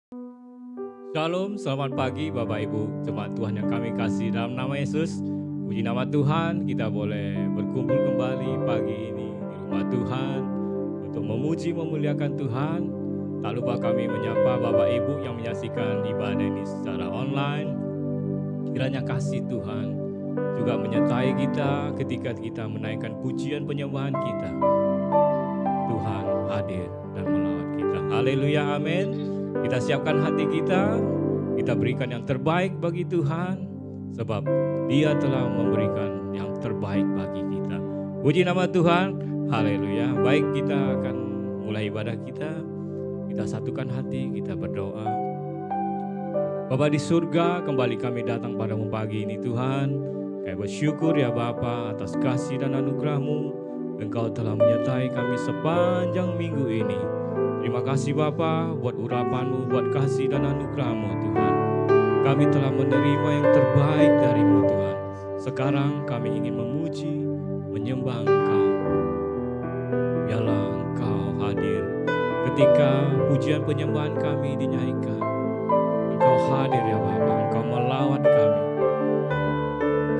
Shalom, selamat pagi Bapak Ibu, jemaat Tuhan yang kami kasih dalam nama Yesus. Puji nama Tuhan, kita boleh berkumpul kembali pagi ini di rumah Tuhan untuk memuji memuliakan Tuhan. Tak lupa kami menyapa Bapak Ibu yang menyaksikan ibadah ini secara online. Kiranya kasih Tuhan juga menyertai kita ketika kita menaikkan pujian penyembahan kita. Tuhan hadir dan melawat kita. Haleluya, amin. Kita siapkan hati kita berikan yang terbaik bagi Tuhan, sebab Dia telah memberikan yang terbaik bagi kita. Puji nama Tuhan, haleluya. Baik, kita akan mulai ibadah kita. Kita satukan hati, kita berdoa. Bapa di surga, kembali kami datang padamu pagi ini Tuhan. Kami bersyukur ya Bapa atas kasih dan anugerah-Mu. Engkau telah menyertai kami sepanjang minggu ini. Terima kasih Bapa buat urapan-Mu, buat kasih dan anugerah-Mu Tuhan. Kami telah menerima yang terbaik dari-Mu Tuhan. Sekarang kami ingin memuji, menyembah Engkau. Biarlah Engkau hadir ketika pujian penyembahan kami dinyanyikan. Engkau hadir ya Bapa, Engkau melawat kami.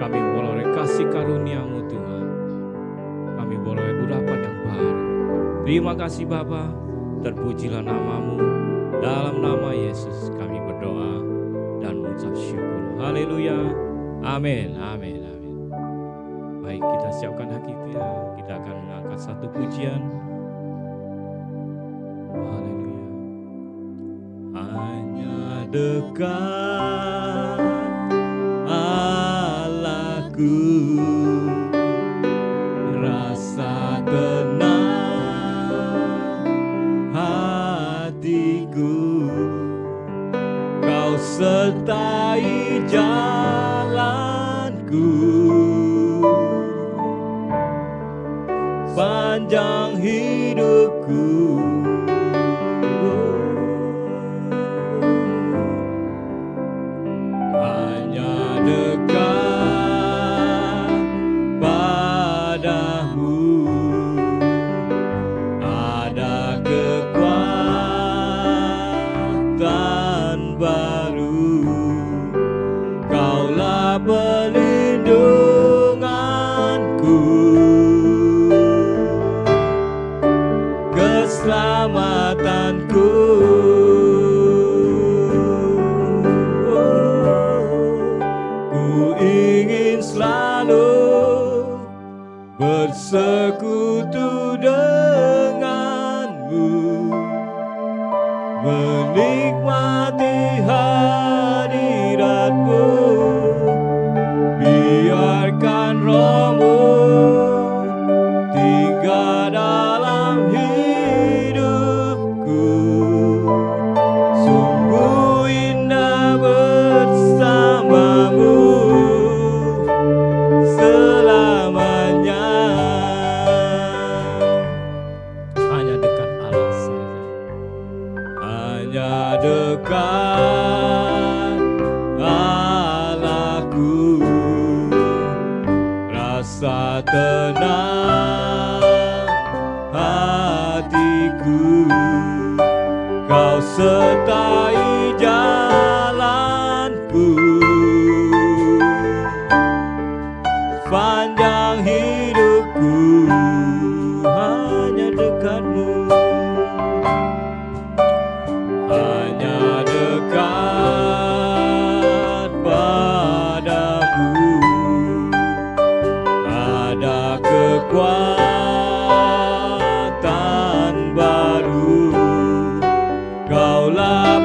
Kami boleh kasih karunia-Mu Tuhan. Kami boleh urapan yang baru. Terima kasih Bapa. Terpujilah nama-Mu, dalam nama Yesus kami berdoa dan mengucap syukur. Haleluya, amin, amin, amin. Baik, kita siapkan hati kita akan mengangkat satu pujian. Haleluya. Hanya dekat Allahku, rasa tenang hatiku, Kau sertai jalanku panjang hidupku. Hanya dekat padamu ada kekuatan baru. Kaulah perlindunganku, keselamatanku. Ku ingin selalu bersekutu denganmu, menikmati hadirat-Mu. Biarkan Roh-Mu tinggal dalam hidupku. Sungguh indah bersama-Mu selamanya. Hanya dekat Allah saja. Hanya dekat Allahku, rasa tenang hatiku. Kau sertai jalanku sepanjang hidupku. Hanya dekat-Mu, hanya dekat padamu ada kekuatan baru. Kaulah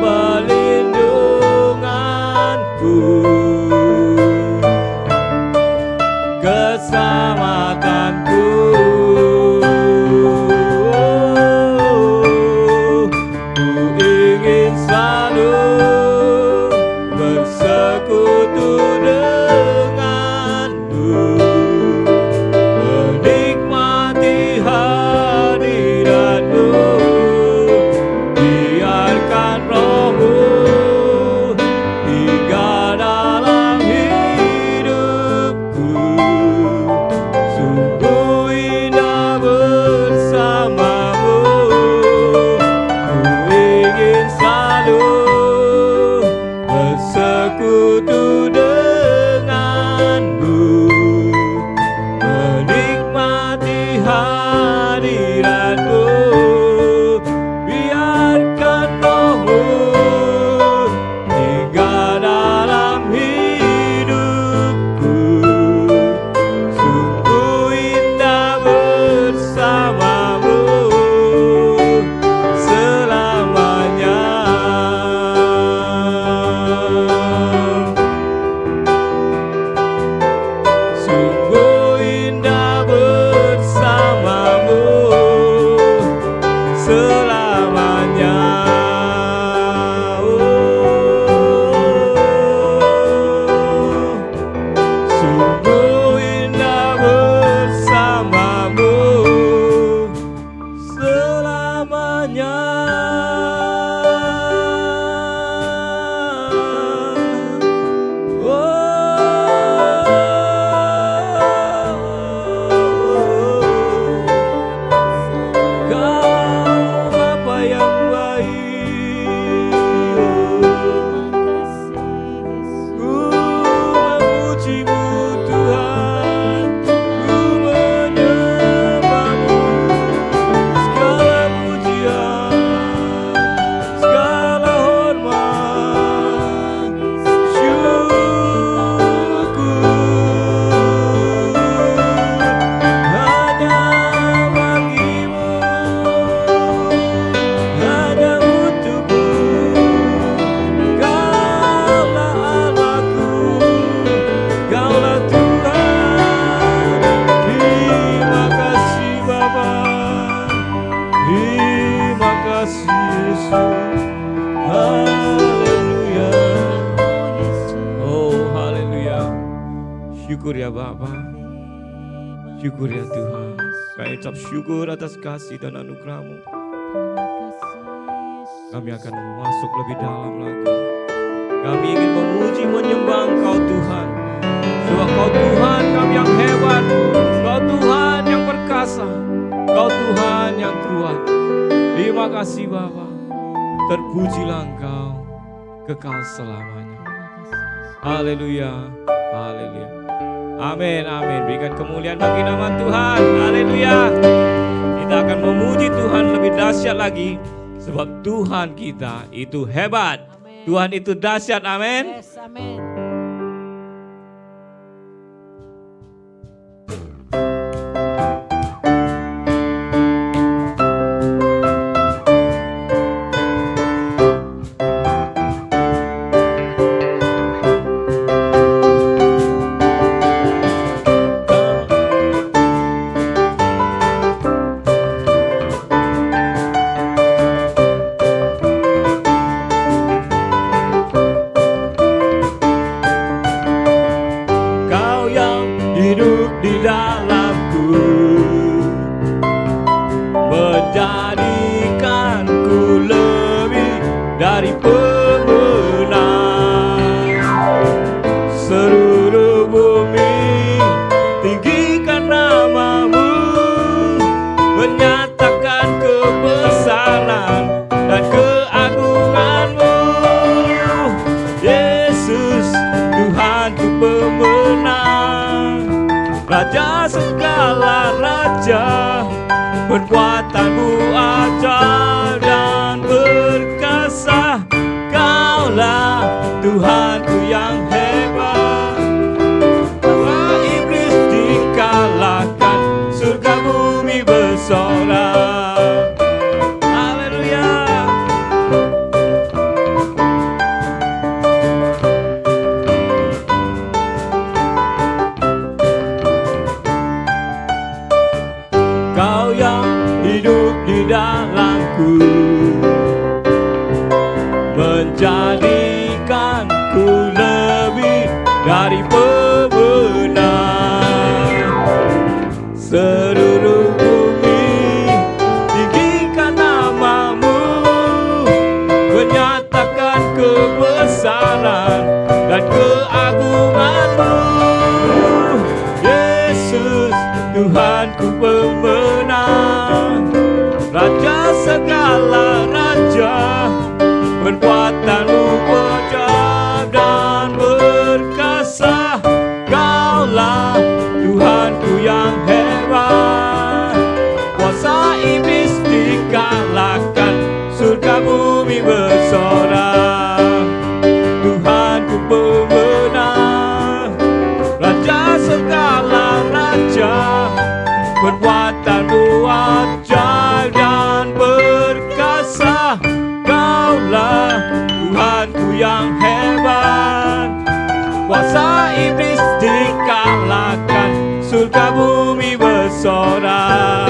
Haleluya. Oh haleluya. Syukur ya Bapa. Syukur ya Tuhan. Kami ucap syukur atas kasih dan anugerah-Mu. Kami akan masuk lebih dalam lagi. Kami ingin memuji menyembah Engkau Tuhan. Sebab Kau Tuhan kami yang hebat. Kau Tuhan yang perkasa. Kau Tuhan yang kuat. Terima kasih Bapa. Terpujilah Engkau kekal selamanya. Haleluya. Haleluya. Amin, amin. Berikan kemuliaan bagi nama Tuhan. Haleluya. Kita akan memuji Tuhan lebih dahsyat lagi. Sebab Tuhan kita itu hebat. Amen. Tuhan itu dahsyat. Amin. Yes, amin. Raja segala raja, perbuatanmu ajaib dan berkasa. Kaulah Tuhanku yang hebat. Bahwa iblis dikalahkan, surga bumi bersorak. Haleluya. Kau yang hidup di dalamku, menjadikanku lebih dari pemenang. Seluruh bumi tinggikan namamu, menyatakan kebesaran dan keagunganmu. Yesus Tuhanku pemenang, Raja segala raja, perbuatanmu ajaib dan berkasa. Kaulah Tuhanku yang hebat. Kuasa iblis dikalahkan, surga bumi bersorak. Tuhanku pemenang, Raja segala raja, perbuatanmu ajaib dan berkasa. Kaulah Tuhanku yang hebat. Kuasa iblis dikalahkan, surga bumi bersorak.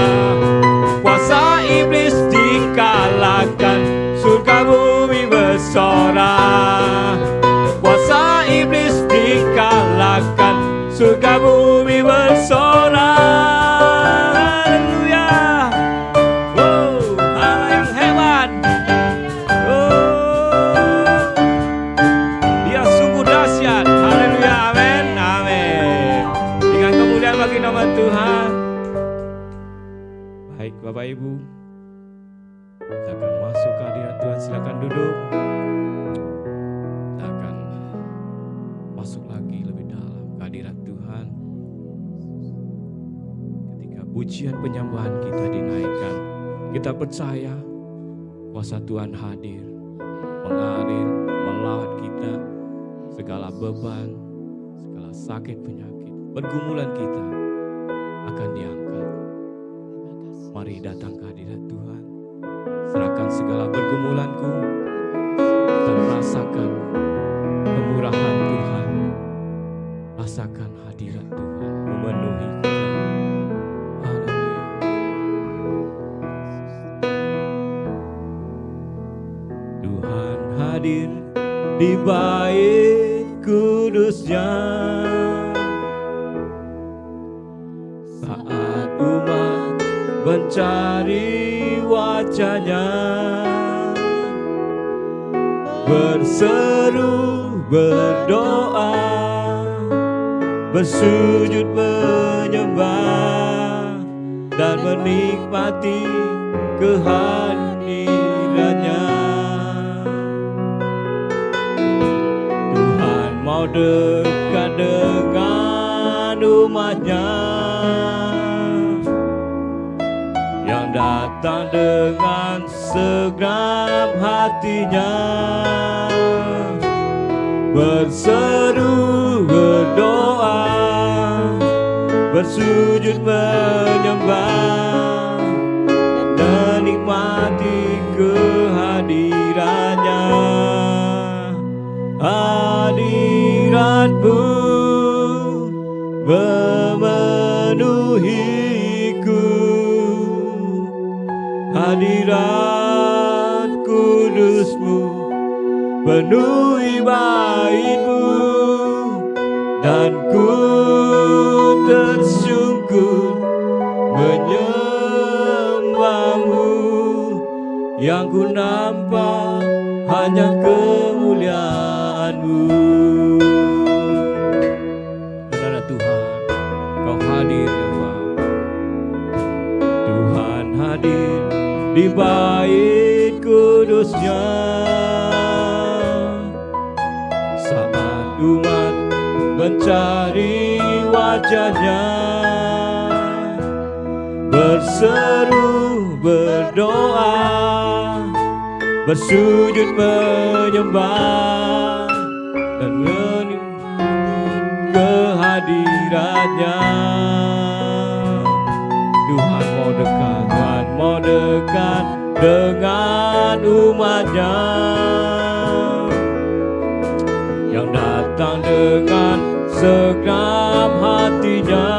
Kuasa iblis dikalahkan, surga bumi bersorak. Kuasa iblis dikalahkan, surga bumi bersorak. Baik Bapak Ibu, kita akan masuk ke hadirat Tuhan. Silakan duduk. Kita akan masuk lagi lebih dalam ke hadirat Tuhan. Ketika pujian penyembahan kita dinaikkan, kita percaya kuasa Tuhan hadir, mengalir, melawat kita. Segala beban, segala sakit penyakit, pergumulan kita akan diangkat. Mari datang ke hadirat Tuhan. Serahkan segala pergumulanku dan rasakan kemurahan Tuhan. Rasakan hadirat Tuhan memenuhi kita. Haleluya. Tuhan hadir di bait kudusnya. Saat umat mencari wajahnya, berseru, berdoa, bersujud menyembah, dan menikmati kehadirannya. Tuhan mau dekat dengan umatnya yang datang dengan segenap hatinya, berseru, berdoa, bersujud menyembah, dan nikmati kehadirannya. Hadiratmu memenuhiku, hadirat kudusmu penuhi baitmu, dan ku tersungkur menyembahmu. Yang ku nampak hanya kemuliaan-Mu. Saudara Tuhan, Kau hadir ya Bapa. Tuhan hadir di bait kudusnya. Saat umat mencari wajahnya, berseru, berdoa, bersujud menyembah, dan menikmati kehadirannya. Tuhan mau dekat, Tuhan mau dekat dengan umatnya yang datang dengan segenap hatinya,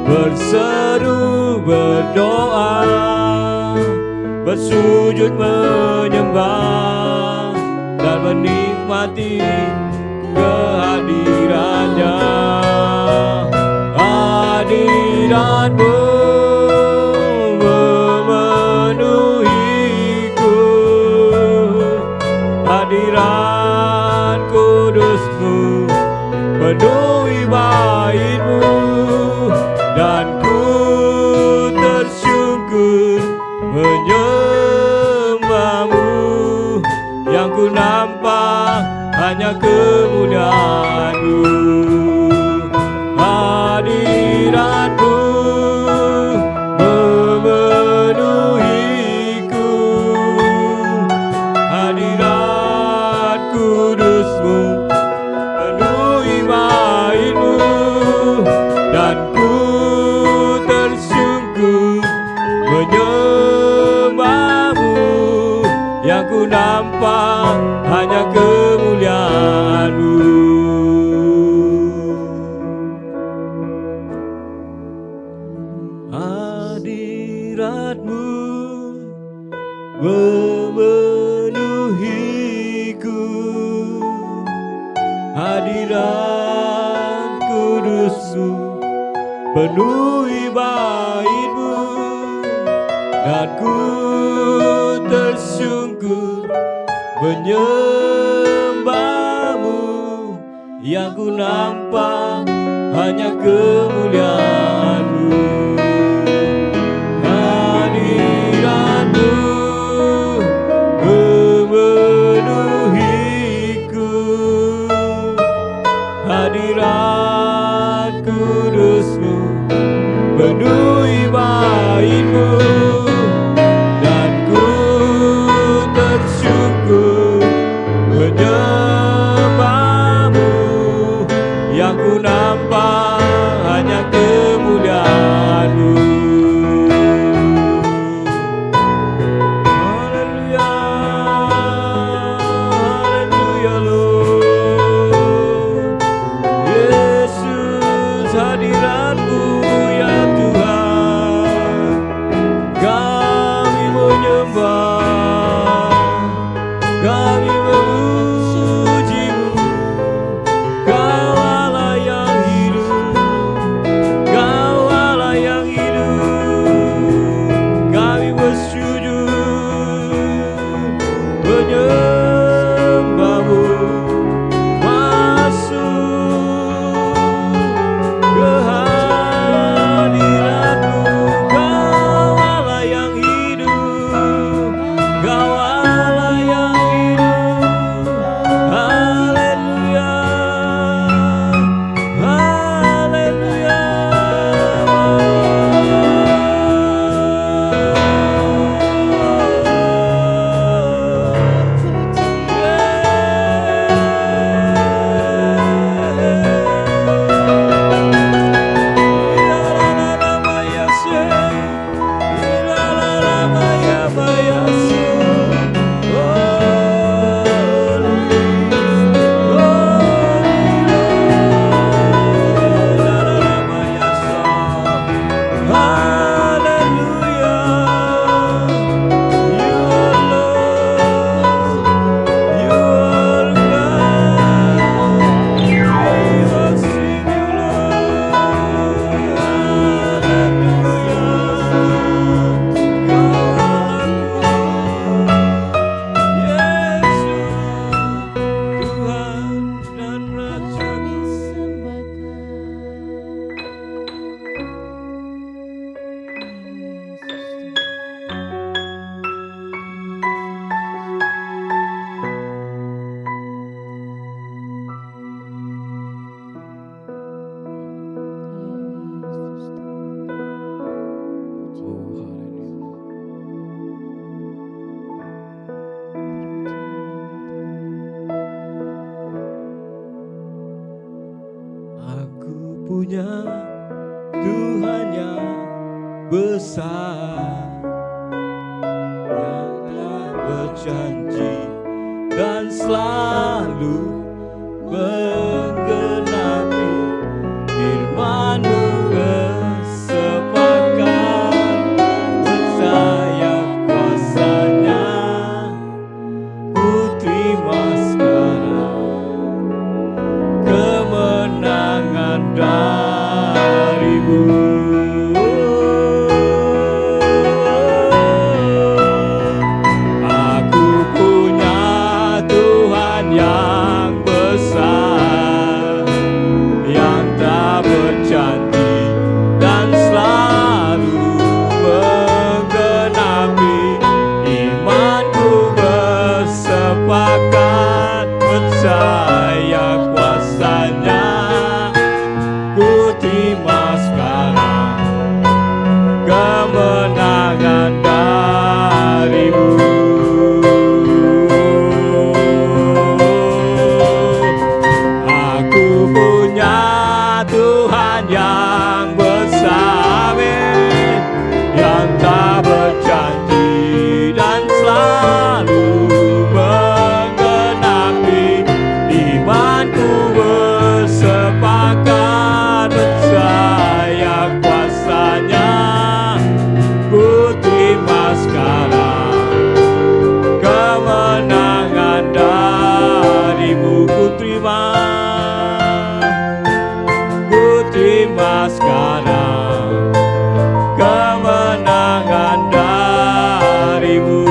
berseru, berdoa, bersujud menyembah, dan menikmati kehadirannya. Hadirat-Mu memenuhiku, hadirat kudus-Mu penuhi bait-Mu, dan ku tersungkur menyembah-Mu. Yang ku nampak hanya kemuliaan-Mu. Hadirat-Mu memenuhiku, hadirat kudus-Mu penuhi bait-Mu, dan ku tersungkur menyembah-Mu. Yang ku nampak hanya kemuliaan-Mu. Hadirat-Mu memenuhiku, hadirat kudus-Mu penuhi bait-Mu, dan ku tersungkur menyembah-Mu. Yang ku nampak hanya kemuliaan-Mu. Hadirat-Mu memenuhiku, hadirat kudus-Mu penuhi bait-Mu, dan ku tersyukur menyembah-Mu. Yang ku nampak hanya kemuliaan punya Tuhan yang besar, yang telah berjanji dan selalu menggenapi firman-Mu. Bersepakat percaya kuasa-Nya, ku terima sekarang kemenangan dari-Mu. Aku punya Tuhan yang besar, yang tak berjanji dan selalu menggenapi imanku. Bersepakat percaya kuasa-Nya, ku terima sekarang kemenangan dari-Mu. Aku punya Tuhan yang besar, yang tak berjanji dan selalu menggenapi imanku. Bersepakat percaya kuasa-Nya, ku terima sekarang kemenangan dari-Mu. Ku terima sekarang kemenangan dari-Mu.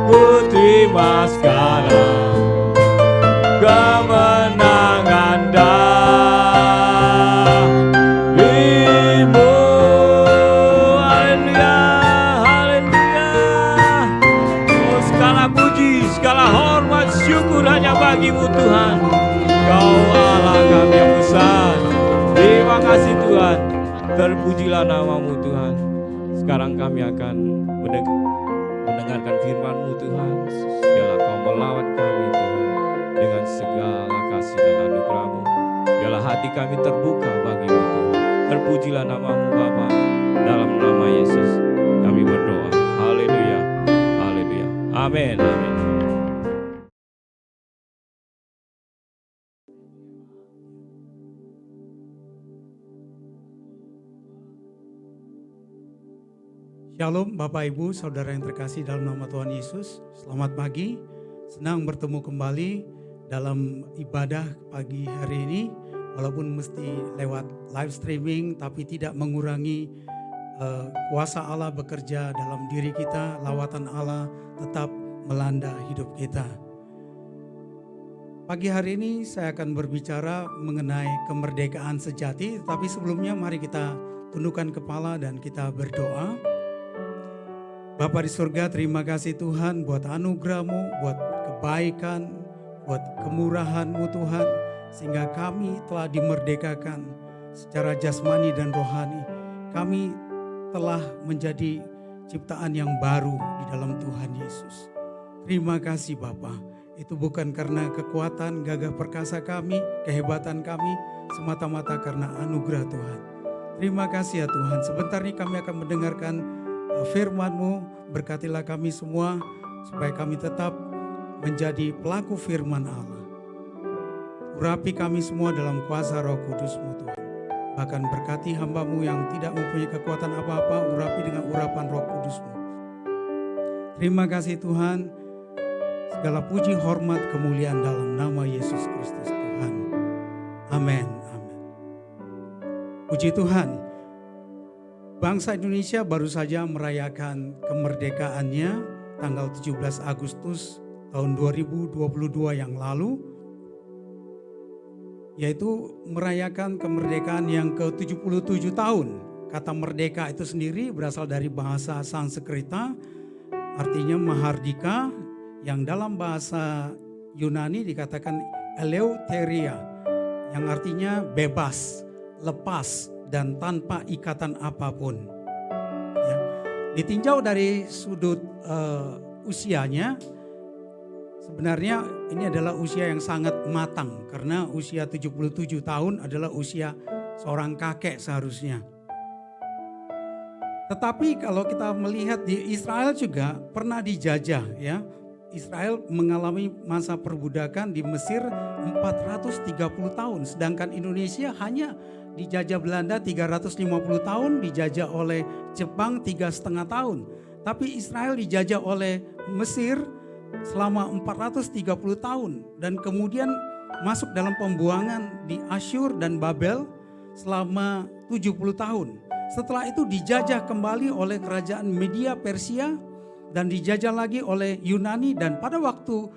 Ku terima sekarang kemenangan dari-Mu. Haleluya, haleluya. Oh, segala puji, segala hormat, syukur hanya bagi-Mu Tuhan. Kau Allah kami yang besar. Terima kasih Tuhan. Terpujilah nama-Mu Tuhan. Sekarang kami akan mendengarkan firman-Mu Tuhan. Biarlah Kau melawat kami Tuhan dengan segala kasih dan anugerah-Mu. Biarlah hati kami terbuka bagi-Mu Tuhan. Terpujilah nama-Mu Bapa. Dalam nama Yesus kami berdoa. Haleluya, haleluya. Amin, amin. Shalom Bapak Ibu Saudara yang terkasih dalam nama Tuhan Yesus. Selamat pagi, senang bertemu kembali dalam ibadah pagi hari ini. Walaupun mesti lewat live streaming, tapi tidak mengurangi kuasa Allah bekerja dalam diri kita. Lawatan Allah tetap melanda hidup kita. Pagi hari ini saya akan berbicara mengenai kemerdekaan sejati. Tapi sebelumnya mari kita tundukkan kepala dan kita berdoa. Bapa di surga, terima kasih Tuhan buat anugerah-Mu, buat kebaikan, buat kemurahan-Mu Tuhan. Sehingga kami telah dimerdekakan secara jasmani dan rohani. Kami telah menjadi ciptaan yang baru di dalam Tuhan Yesus. Terima kasih Bapa. Itu bukan karena kekuatan, gagah perkasa kami, kehebatan kami, semata-mata karena anugerah Tuhan. Terima kasih ya Tuhan. Sebentar ini kami akan mendengarkan firman-Mu. Berkatilah kami semua supaya kami tetap menjadi pelaku firman Allah. Urapi kami semua dalam kuasa Roh Kudus-Mu Tuhan. Bahkan berkati hamba-Mu yang tidak mempunyai kekuatan apa-apa, urapi dengan urapan Roh Kudus-Mu. Terima kasih Tuhan. Segala puji, hormat, kemuliaan dalam nama Yesus Kristus Tuhan. Amin. Amin. Puji Tuhan. Bangsa Indonesia baru saja merayakan kemerdekaannya tanggal 17 Agustus tahun 2022 yang lalu, yaitu merayakan kemerdekaan yang ke-77 tahun. Kata merdeka itu sendiri berasal dari bahasa Sanskerta, artinya mahardika, yang dalam bahasa Yunani dikatakan eleutheria, yang artinya bebas, lepas, dan tanpa ikatan apapun. Ya. Ditinjau dari sudut usianya, Sebenarnya ini adalah usia yang sangat matang karena usia 77 tahun adalah usia seorang kakek seharusnya. Tetapi kalau kita melihat di Israel juga pernah dijajah ya. Israel mengalami masa perbudakan di Mesir 430 tahun. Sedangkan Indonesia hanya dijajah Belanda 350 tahun, dijajah oleh Jepang 3,5 tahun. Tapi Israel dijajah oleh Mesir selama 430 tahun. Dan kemudian masuk dalam pembuangan di Asyur dan Babel selama 70 tahun. Setelah itu dijajah kembali oleh kerajaan Media Persia dan dijajah lagi oleh Yunani, dan pada waktu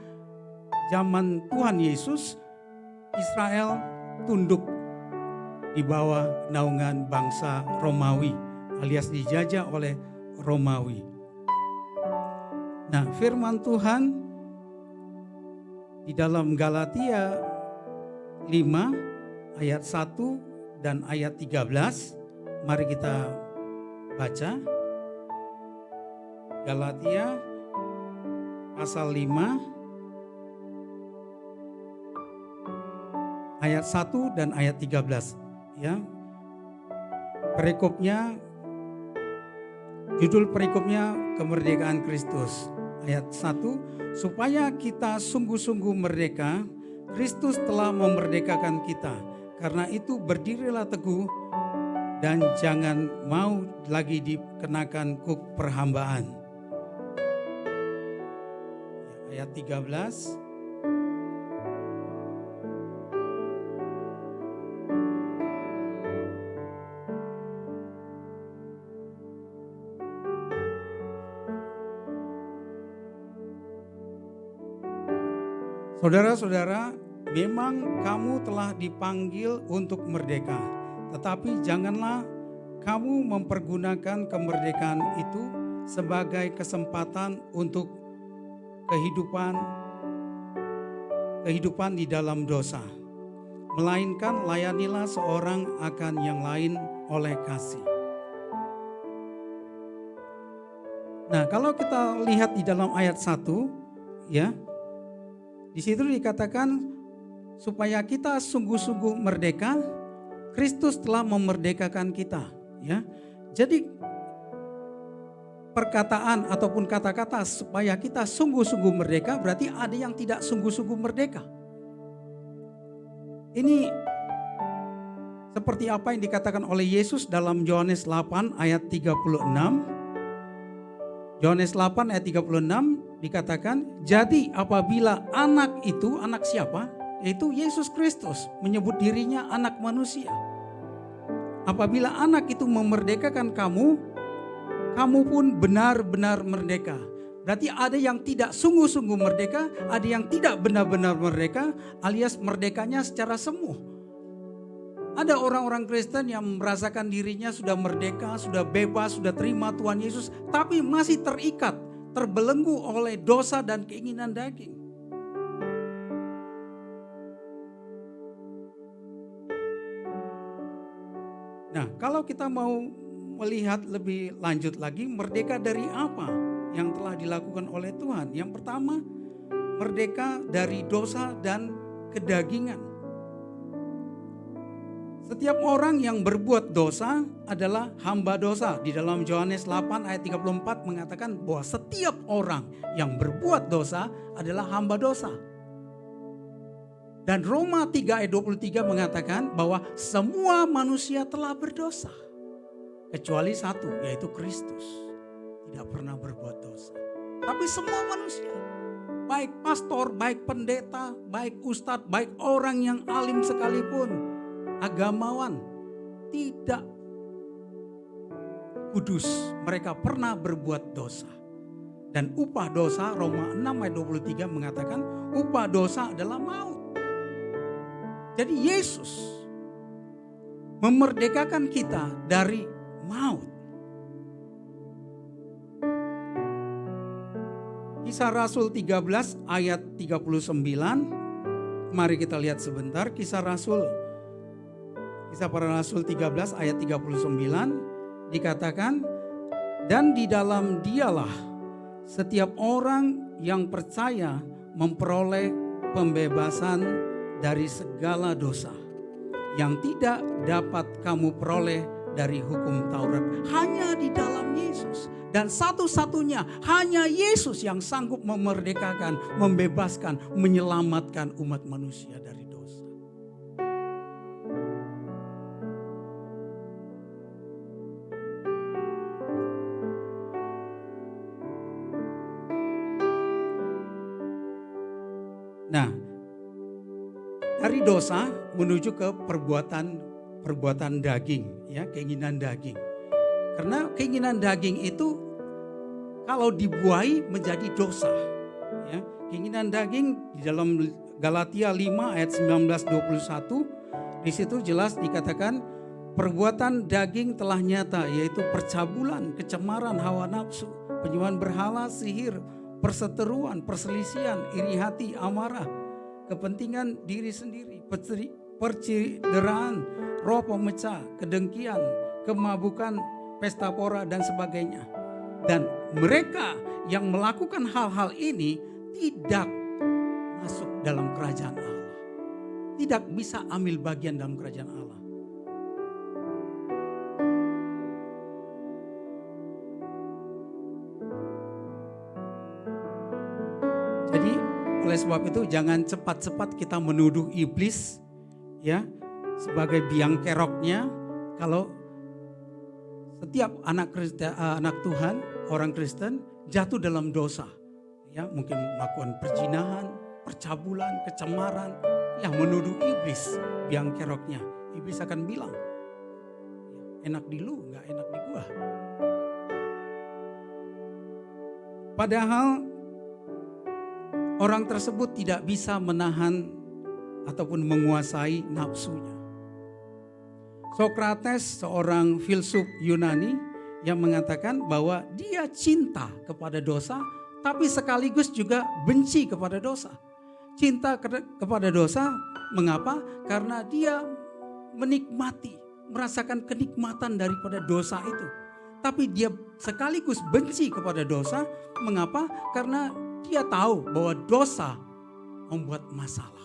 zaman Tuhan Yesus Israel tunduk di bawah naungan bangsa Romawi alias dijajah oleh Romawi. Nah, firman Tuhan di dalam Galatia 5 ayat 1 dan ayat 13, mari kita baca. Galatia pasal 5 ayat 1 dan ayat 13 ya. Perikopnya, judul perikopnya kemerdekaan Kristus. Ayat 1, supaya kita sungguh-sungguh merdeka, Kristus telah memerdekakan kita. Karena itu berdirilah teguh dan jangan mau lagi dikenakan kuk perhambaan. Ayat 13. Saudara-saudara, memang kamu telah dipanggil untuk merdeka, tetapi janganlah kamu mempergunakan kemerdekaan itu sebagai kesempatan untuk kehidupan di dalam dosa. Melainkan layanilah seorang akan yang lain oleh kasih. Nah, kalau kita lihat di dalam ayat 1 ya, di situ dikatakan supaya kita sungguh-sungguh merdeka, Kristus telah memerdekakan kita ya. Jadi perkataan ataupun kata-kata supaya kita sungguh-sungguh merdeka berarti ada yang tidak sungguh-sungguh merdeka. Ini seperti apa yang dikatakan oleh Yesus dalam Yohanes 8 ayat 36. Yohanes 8 ayat 36 dikatakan, jadi apabila anak itu, anak siapa? Yaitu Yesus Kristus, menyebut dirinya anak manusia. Apabila anak itu memerdekakan kamu, kamu pun benar-benar merdeka. Berarti ada yang tidak sungguh-sungguh merdeka, ada yang tidak benar-benar merdeka, alias merdekanya secara semu. Ada orang-orang Kristen yang merasakan dirinya sudah merdeka, sudah bebas, sudah terima Tuhan Yesus, tapi masih terikat, terbelenggu oleh dosa dan keinginan daging. Nah, kalau kita mau melihat lebih lanjut lagi, merdeka dari apa yang telah dilakukan oleh Tuhan? Yang pertama, merdeka dari dosa dan kedagingan. Setiap orang yang berbuat dosa adalah hamba dosa. Di dalam Yohanes 8 ayat 34 mengatakan bahwa setiap orang yang berbuat dosa adalah hamba dosa. Dan Roma 3 ayat 23 mengatakan bahwa semua manusia telah berdosa. Kecuali satu, yaitu Kristus. Tidak pernah berbuat dosa. Tapi semua manusia, baik pastor, baik pendeta, baik ustadz, baik orang yang alim sekalipun, agamawan, tidak kudus, mereka pernah berbuat dosa. Dan upah dosa, Roma 6 ayat 23 mengatakan upah dosa adalah maut. Jadi Yesus memerdekakan kita dari maut. Kisah Rasul 13 ayat 39, mari kita lihat sebentar Kisah Para Rasul 13 ayat 39 dikatakan, dan di dalam dialah setiap orang yang percaya memperoleh pembebasan dari segala dosa yang tidak dapat kamu peroleh dari hukum Taurat. Hanya di dalam Yesus. Dan satu-satunya hanya Yesus yang sanggup memerdekakan, membebaskan, menyelamatkan umat manusia dari dosa. Nah, dari dosa menuju ke perbuatan daging, ya, keinginan daging. Karena keinginan daging itu kalau dibuai menjadi dosa, ya. Keinginan daging di dalam Galatia 5 ayat 19-21, di situ jelas dikatakan perbuatan daging telah nyata, yaitu percabulan, kecemaran, hawa nafsu, penyembahan berhala, sihir, perseteruan, perselisihan, iri hati, amarah, kepentingan diri sendiri, percideraan, roh pemecah, kedengkian, kemabukan, pesta pora dan sebagainya. Dan mereka yang melakukan hal-hal ini tidak masuk dalam kerajaan Allah. Tidak bisa ambil bagian dalam kerajaan Allah. Jadi oleh sebab itu jangan cepat-cepat kita menuduh iblis, ya, sebagai biang keroknya. Kalau setiap anak Tuhan, orang Kristen jatuh dalam dosa, ya, mungkin melakukan perzinahan, percabulan, kecemaran, yang menuduh iblis biang keroknya. Iblis akan bilang, enak di lu, nggak enak di gua. Padahal orang tersebut tidak bisa menahan ataupun menguasai nafsunya. Sokrates, seorang filsuf Yunani, yang mengatakan bahwa dia cinta kepada dosa, tapi sekaligus juga benci kepada dosa. Cinta kepada dosa, mengapa? Karena dia menikmati, merasakan kenikmatan daripada dosa itu. Tapi dia sekaligus benci kepada dosa, mengapa? Karena dia tahu bahwa dosa membuat masalah.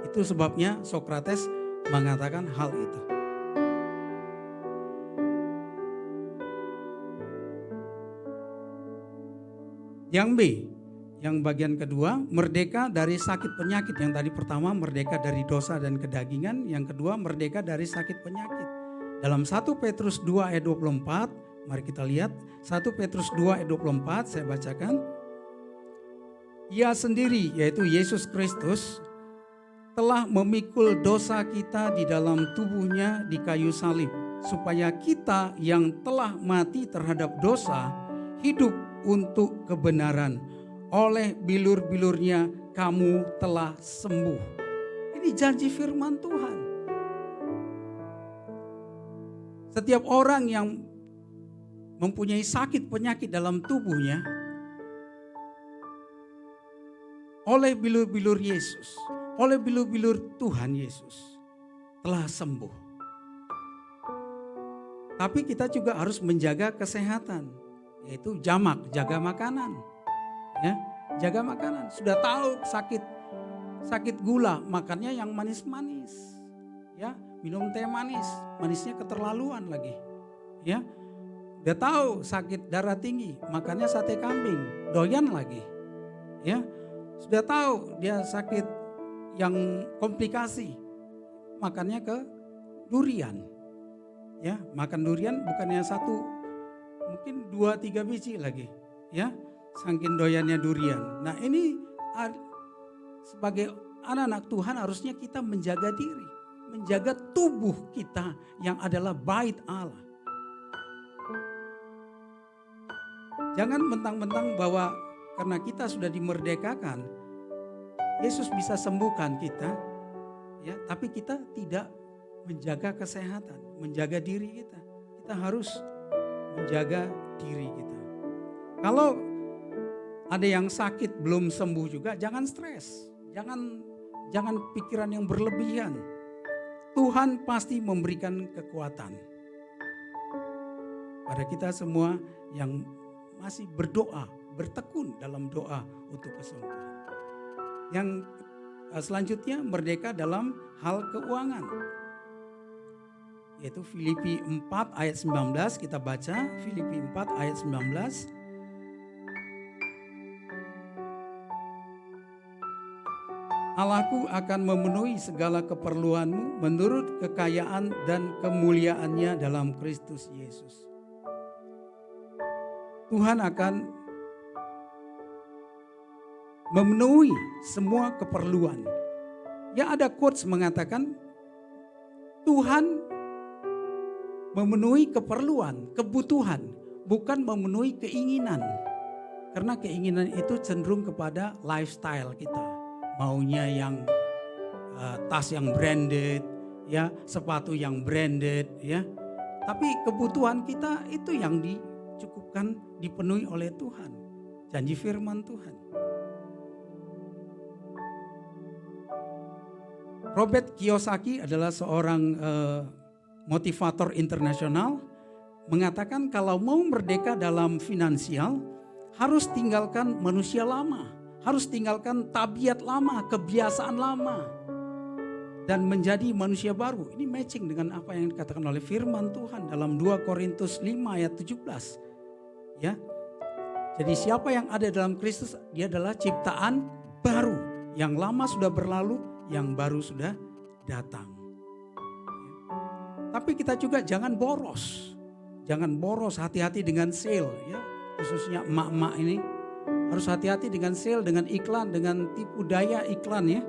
Itu sebabnya Sokrates mengatakan hal itu. Yang B, yang bagian kedua, merdeka dari sakit penyakit. Yang tadi pertama merdeka dari dosa dan kedagingan, yang kedua merdeka dari sakit penyakit. Dalam 1 Petrus 2 ayat 24, mari kita lihat 1 Petrus 2 ayat 24, saya bacakan. Ia sendiri, yaitu Yesus Kristus, telah memikul dosa kita di dalam tubuhnya di kayu salib, supaya kita yang telah mati terhadap dosa hidup untuk kebenaran. Oleh bilur-bilurnya kamu telah sembuh. Ini janji firman Tuhan. Setiap orang yang mempunyai sakit penyakit dalam tubuhnya, oleh bilur-bilur Yesus, oleh bilur-bilur Tuhan Yesus telah sembuh. Tapi kita juga harus menjaga kesehatan, yaitu jamak, jaga makanan. Ya, jaga makanan. Sudah tahu sakit gula, makannya yang manis-manis. Ya, minum teh manis, manisnya keterlaluan lagi. Ya, udah tahu sakit darah tinggi, makannya sate kambing, doyan lagi. Ya, sudah tahu dia sakit yang komplikasi, makannya ke durian. Ya, makan durian bukannya satu, mungkin 2-3 biji lagi. Ya, saking doyannya durian. Nah, ini sebagai anak-anak Tuhan harusnya kita menjaga diri, menjaga tubuh kita yang adalah bait Allah. Jangan mentang-mentang bahwa karena kita sudah dimerdekakan, Yesus bisa sembuhkan kita, ya, tapi kita tidak menjaga kesehatan, menjaga diri kita. Kita harus menjaga diri kita. Kalau ada yang sakit belum sembuh juga, jangan stres, jangan pikiran yang berlebihan. Tuhan pasti memberikan kekuatan pada kita semua yang masih berdoa, bertekun dalam doa untuk kesembuhan. Yang selanjutnya merdeka dalam hal keuangan. Yaitu Filipi 4 ayat 19, kita baca Filipi 4 ayat 19. Allahku akan memenuhi segala keperluanmu menurut kekayaan dan kemuliaannya dalam Kristus Yesus. Tuhan akan memenuhi semua keperluan. Ya, ada quotes mengatakan Tuhan memenuhi keperluan, kebutuhan, bukan memenuhi keinginan. Karena keinginan itu cenderung kepada lifestyle kita. Maunya yang tas yang branded, ya, sepatu yang branded, ya. Tapi kebutuhan kita itu yang dicukupkan, dipenuhi oleh Tuhan. Janji firman Tuhan. Robert Kiyosaki adalah seorang motivator internasional, mengatakan kalau mau merdeka dalam finansial harus tinggalkan manusia lama. Harus tinggalkan tabiat lama, kebiasaan lama. Dan menjadi manusia baru. Ini matching dengan apa yang dikatakan oleh firman Tuhan dalam 2 Korintus 5 ayat 17. Ya. Jadi siapa yang ada dalam Kristus, dia adalah ciptaan baru. Yang lama sudah berlalu, yang baru sudah datang. Tapi kita juga jangan boros. Jangan boros, hati-hati dengan sale, ya. Khususnya emak-emak ini. Harus hati-hati dengan sale, dengan iklan, dengan tipu daya iklan, ya.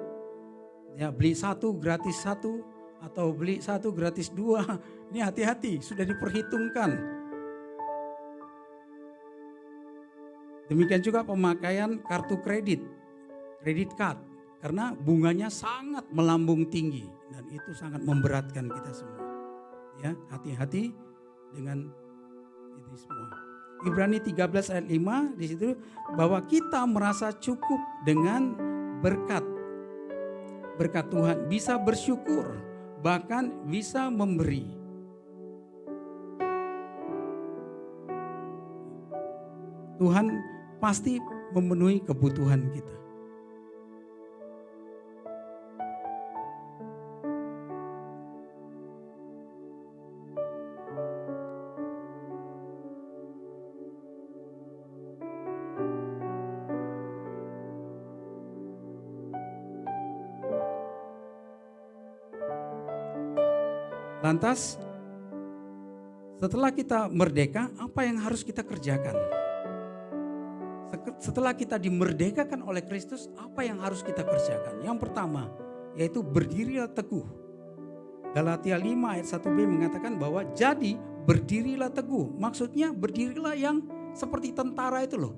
Ya, beli satu gratis satu atau beli satu gratis dua. Ini hati-hati, sudah diperhitungkan. Demikian juga pemakaian kartu kredit card. Karena bunganya sangat melambung tinggi dan itu sangat memberatkan kita semua. Ya, hati-hati dengan ini semua. Ibrani 13 ayat 5 di situ bahwa kita merasa cukup dengan berkat Tuhan, bisa bersyukur, bahkan bisa memberi. Tuhan pasti memenuhi kebutuhan kita. Lantas setelah kita merdeka, apa yang harus kita kerjakan? Setelah kita dimerdekakan oleh Kristus, apa yang harus kita kerjakan? Yang pertama, yaitu berdirilah teguh. Galatia 5 ayat 1b mengatakan bahwa jadi berdirilah teguh. Maksudnya berdirilah yang seperti tentara itu loh.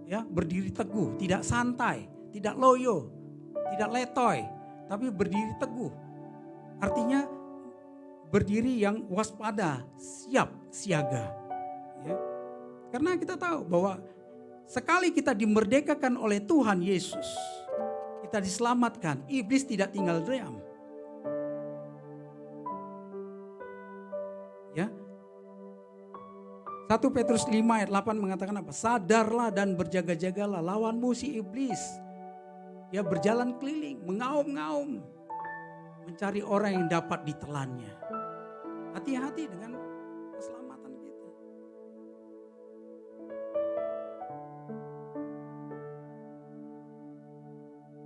Ya, berdiri teguh, tidak santai, tidak loyo, tidak letoy, tapi berdiri teguh. Artinya berdiri yang waspada, siap, siaga. Ya. Karena kita tahu bahwa sekali kita dimerdekakan oleh Tuhan Yesus, kita diselamatkan, iblis tidak tinggal diam. Ya. 1 Petrus 5 ayat 8 mengatakan apa? Sadarlah dan berjaga-jagalah, lawanmu si iblis. Dia berjalan keliling, mengaum-ngaum, mencari orang yang dapat ditelannya. Hati-hati dengan keselamatan kita.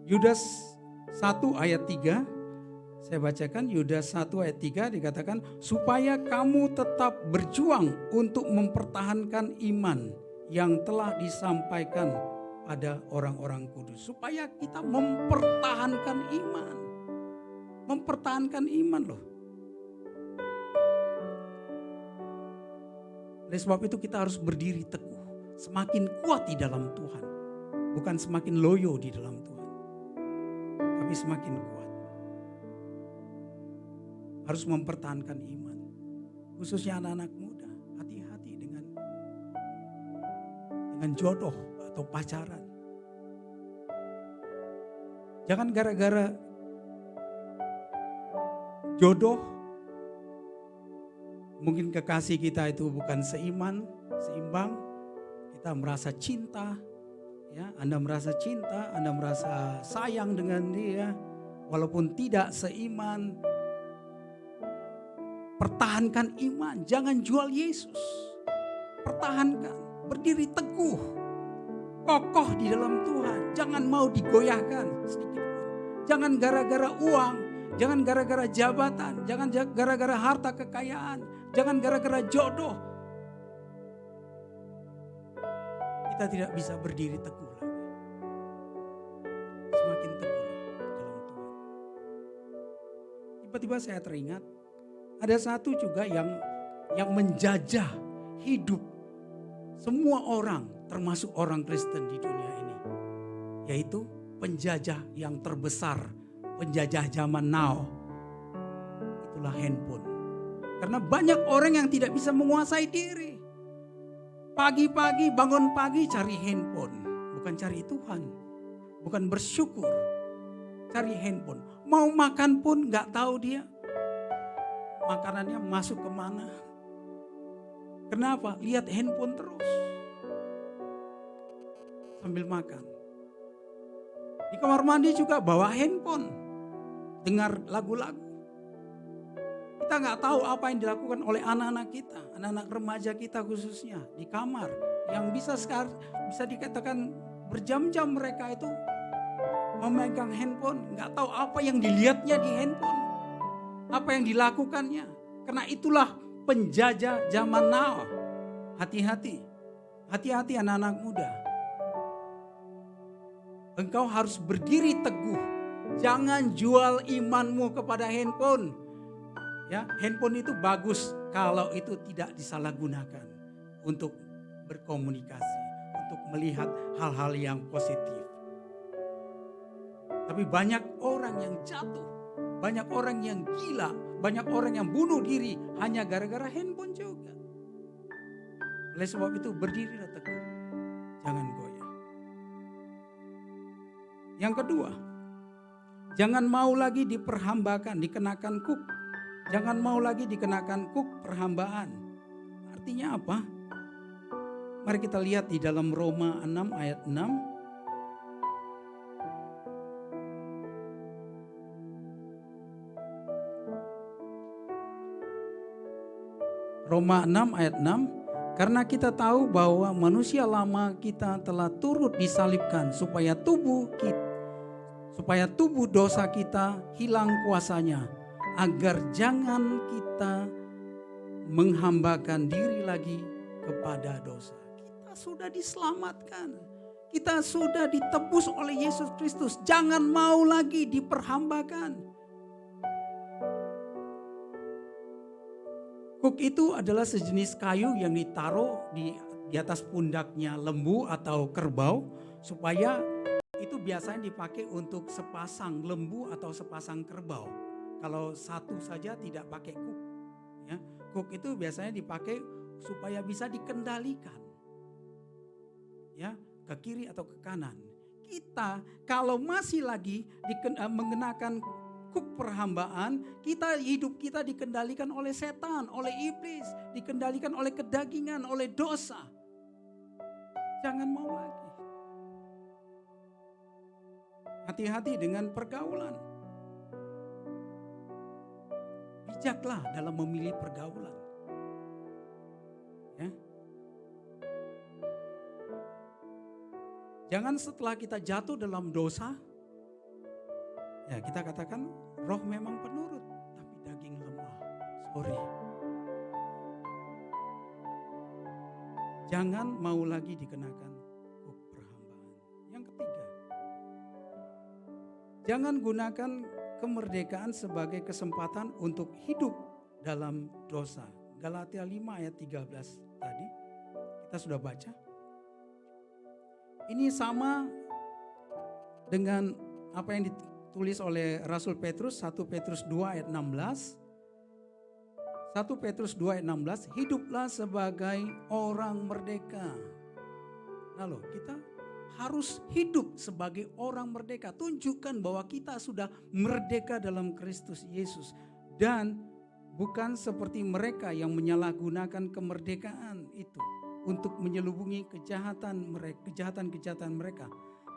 Yudas 1 ayat 3, saya bacakan Yudas 1 ayat 3 dikatakan, supaya kamu tetap berjuang untuk mempertahankan iman yang telah disampaikan pada orang-orang kudus. Supaya kita mempertahankan iman. Mempertahankan iman loh. Oleh sebab itu kita harus berdiri teguh. Semakin kuat di dalam Tuhan. Bukan semakin loyo di dalam Tuhan. Tapi semakin kuat. Harus mempertahankan iman. Khususnya anak-anak muda. Hati-hati dengan jodoh atau pacaran. Jangan gara-gara jodoh, mungkin kekasih kita itu bukan seimbang, kita merasa cinta, Ya, Anda merasa cinta, Anda merasa sayang dengan dia, walaupun tidak seiman, pertahankan iman, jangan jual Yesus. Pertahankan, berdiri teguh, kokoh di dalam Tuhan, jangan mau digoyahkan sedikit pun. Jangan gara-gara uang, jangan gara-gara jabatan, jangan gara-gara harta kekayaan, jangan gara-gara jodoh. Kita tidak bisa berdiri teguh lagi. Semakin teguh dalam Tuhan. Tiba-tiba saya teringat ada satu juga yang menjajah hidup semua orang, termasuk orang Kristen di dunia ini, yaitu penjajah yang terbesar, penjajah zaman now. Itulah handphone. Karena banyak orang yang tidak bisa menguasai diri. Pagi-pagi bangun pagi cari handphone, bukan cari Tuhan, bukan bersyukur, cari handphone. Mau makan pun nggak tahu dia makanannya masuk kemana. Kenapa? Lihat handphone terus sambil makan. Di kamar mandi juga bawa handphone, dengar lagu-lagu. Kita nggak tahu apa yang dilakukan oleh anak-anak kita, anak-anak remaja kita khususnya di kamar, yang bisa dikatakan berjam-jam mereka itu memegang handphone, nggak tahu apa yang dilihatnya di handphone, apa yang dilakukannya. Karena itulah penjajah zaman now. Hati-hati, hati-hati anak-anak muda. Engkau harus berdiri teguh, jangan jual imanmu kepada handphone. Ya, handphone itu bagus kalau itu tidak disalahgunakan untuk berkomunikasi, untuk melihat hal-hal yang positif. Tapi banyak orang yang jatuh, banyak orang yang gila, banyak orang yang bunuh diri hanya gara-gara handphone juga. Oleh sebab itu berdirilah teguh, jangan goyah. Yang kedua, jangan mau lagi diperhambakan, dikenakan kuk. Jangan mau lagi dikenakan kuk perhambaan. Artinya apa? Mari kita lihat di dalam Roma 6 ayat 6. Roma 6 ayat 6. Karena kita tahu bahwa manusia lama kita telah turut disalibkan supaya tubuh dosa kita hilang kuasanya, agar jangan kita menghambakan diri lagi kepada dosa. Kita sudah diselamatkan. Kita sudah ditebus oleh Yesus Kristus. Jangan mau lagi diperhambakan. Kuk itu adalah sejenis kayu yang ditaruh di atas pundaknya lembu atau kerbau, supaya itu biasanya dipakai untuk sepasang lembu atau sepasang kerbau. Kalau satu saja tidak pakai kuk. Ya, kuk itu biasanya dipakai supaya bisa dikendalikan. Ya, ke kiri atau ke kanan. Kita kalau masih lagi mengenakan kuk perhambaan, hidup kita dikendalikan oleh setan, oleh iblis, dikendalikan oleh kedagingan, oleh dosa. Jangan mau lagi. Hati-hati dengan pergaulan. Bijaklah dalam memilih pergaulan. Ya. Jangan setelah kita jatuh dalam dosa, ya kita katakan roh memang penurut, tapi daging lemah. Sorry. Jangan mau lagi dikenakan kuk perhambaan. Yang ketiga, jangan gunakan kemerdekaan sebagai kesempatan untuk hidup dalam dosa. Galatia 5 ayat 13 tadi kita sudah baca. Ini sama dengan apa yang ditulis oleh Rasul Petrus, 1 Petrus 2 ayat 16. 1 Petrus 2 ayat 16, hiduplah sebagai orang merdeka. Lalu kita harus hidup sebagai orang merdeka. Tunjukkan bahwa kita sudah merdeka dalam Kristus Yesus. Dan bukan seperti mereka yang menyalahgunakan kemerdekaan itu untuk menyelubungi kejahatan-kejahatan mereka,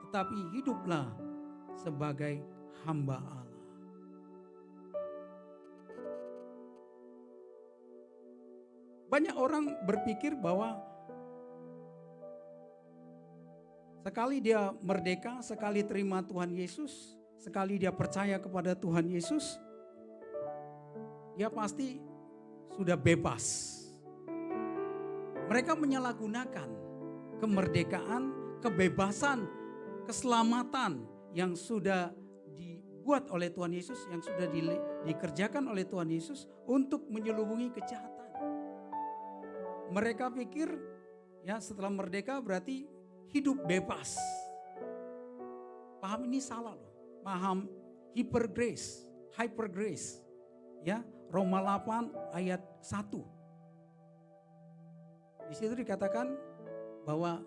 tetapi hiduplah sebagai hamba Allah. Banyak orang berpikir bahwa sekali dia merdeka, sekali terima Tuhan Yesus, sekali dia percaya kepada Tuhan Yesus, dia pasti sudah bebas. Mereka menyalahgunakan kemerdekaan, kebebasan, keselamatan yang sudah dibuat oleh Tuhan Yesus, yang sudah dikerjakan oleh Tuhan Yesus untuk menyelubungi kejahatan. Mereka pikir ya setelah merdeka berarti hidup bebas. Paham ini salah loh. Paham hyper grace. Ya, Roma 8 ayat 1. Di situ dikatakan bahwa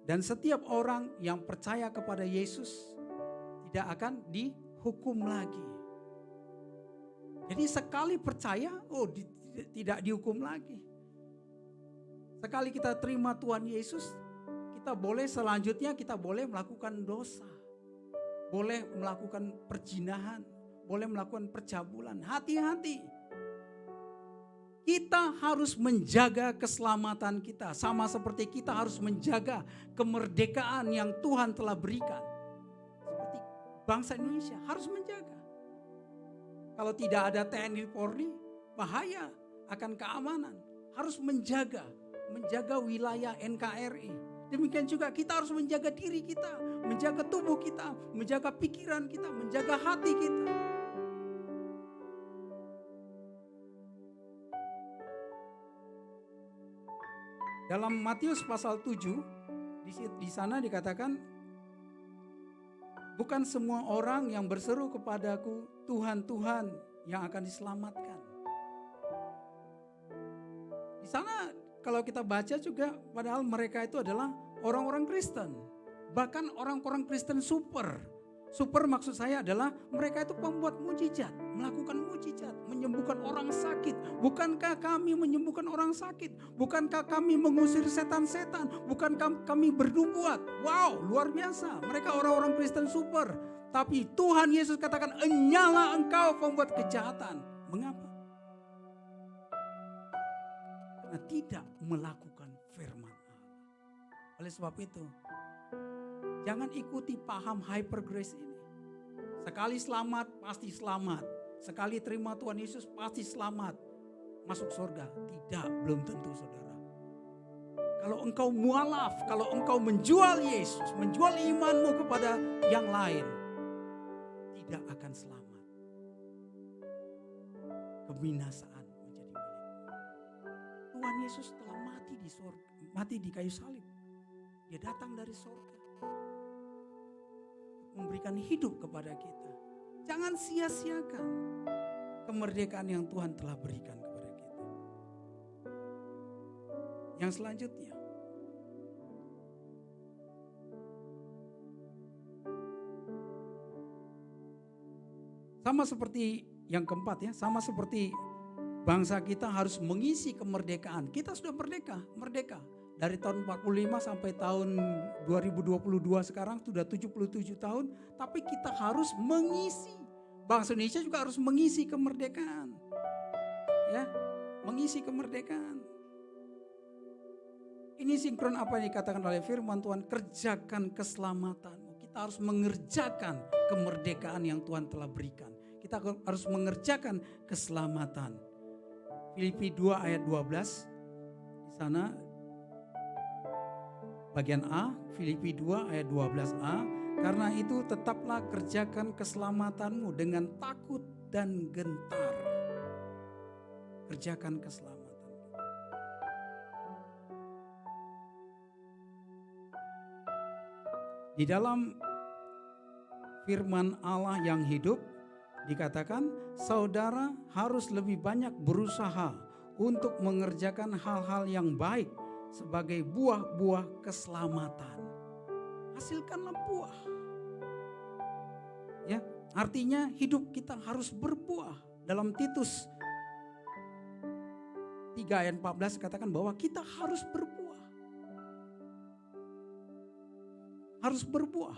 dan setiap orang yang percaya kepada Yesus tidak akan dihukum lagi. Jadi sekali percaya, tidak dihukum lagi. Sekali kita terima Tuhan Yesus, kita boleh melakukan dosa. Boleh melakukan perzinahan, boleh melakukan percabulan. Hati-hati. Kita harus menjaga keselamatan kita. Sama seperti kita harus menjaga kemerdekaan yang Tuhan telah berikan. Seperti bangsa Indonesia harus menjaga. Kalau tidak ada TNI Polri, bahaya akan keamanan. Harus menjaga wilayah NKRI. Demikian juga kita harus menjaga diri kita, menjaga tubuh kita, menjaga pikiran kita, menjaga hati kita. Dalam Matius pasal 7, di sana dikatakan, bukan semua orang yang berseru kepadaku, Tuhan, Tuhan, yang akan diselamatkan. Di sana kalau kita baca juga, padahal mereka itu adalah orang-orang Kristen. Bahkan orang-orang Kristen super. Super maksud saya adalah mereka itu pembuat mujizat, melakukan mujizat, menyembuhkan orang sakit. Bukankah kami menyembuhkan orang sakit? Bukankah kami mengusir setan-setan? Bukankah kami bernubuat? Wow, luar biasa. Mereka orang-orang Kristen super. Tapi Tuhan Yesus katakan, enyalah engkau pembuat kejahatan. Mengapa? Karena tidak melakukan firman Allah. Oleh sebab itu, jangan ikuti paham hyper grace ini. Sekali selamat, pasti selamat. Sekali terima Tuhan Yesus, pasti selamat. Masuk surga. Tidak, belum tentu saudara. Kalau engkau mualaf, kalau engkau menjual Yesus, menjual imanmu kepada yang lain, tidak akan selamat. Kebinasaan. Tuhan Yesus telah mati di surga, mati di kayu salib. Dia datang dari surga, memberikan hidup kepada kita. Jangan sia-siakan kemerdekaan yang Tuhan telah berikan kepada kita. Yang selanjutnya, sama seperti yang keempat ya, sama seperti bangsa kita harus mengisi kemerdekaan. Kita sudah merdeka. Dari tahun 45 sampai tahun 2022 sekarang sudah 77 tahun. Tapi kita harus mengisi. Bangsa Indonesia juga harus mengisi kemerdekaan. Ya, mengisi kemerdekaan. Ini sinkron apa yang dikatakan oleh firman Tuhan, kerjakan keselamatanmu. Kita harus mengerjakan kemerdekaan yang Tuhan telah berikan. Kita harus mengerjakan keselamatan. Filipi 2 ayat 12, di sana bagian A, Filipi 2 ayat 12a, karena itu tetaplah kerjakan keselamatanmu dengan takut dan gentar. Kerjakan keselamatan. Di dalam firman Allah yang hidup, dikatakan saudara harus lebih banyak berusaha untuk mengerjakan hal-hal yang baik sebagai buah-buah keselamatan. Hasilkanlah buah. Ya, artinya hidup kita harus berbuah. Dalam Titus 3 ayat 14 katakan bahwa kita harus berbuah. Harus berbuah.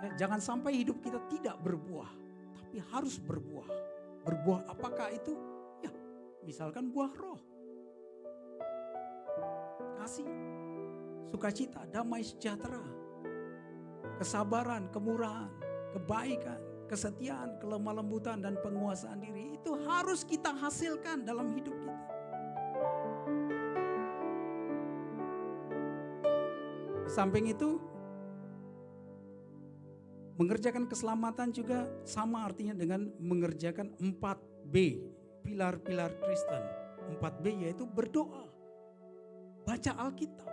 Ya, jangan sampai hidup kita tidak berbuah, tapi harus berbuah. Berbuah apakah itu? Ya, misalkan buah roh. Kasih, sukacita, damai sejahtera, kesabaran, kemurahan, kebaikan, kesetiaan, kelemah lembutan, dan penguasaan diri. Itu harus kita hasilkan dalam hidup kita. Di samping itu, mengerjakan keselamatan juga sama artinya dengan mengerjakan 4B, pilar-pilar Kristen. 4B yaitu berdoa, baca Alkitab,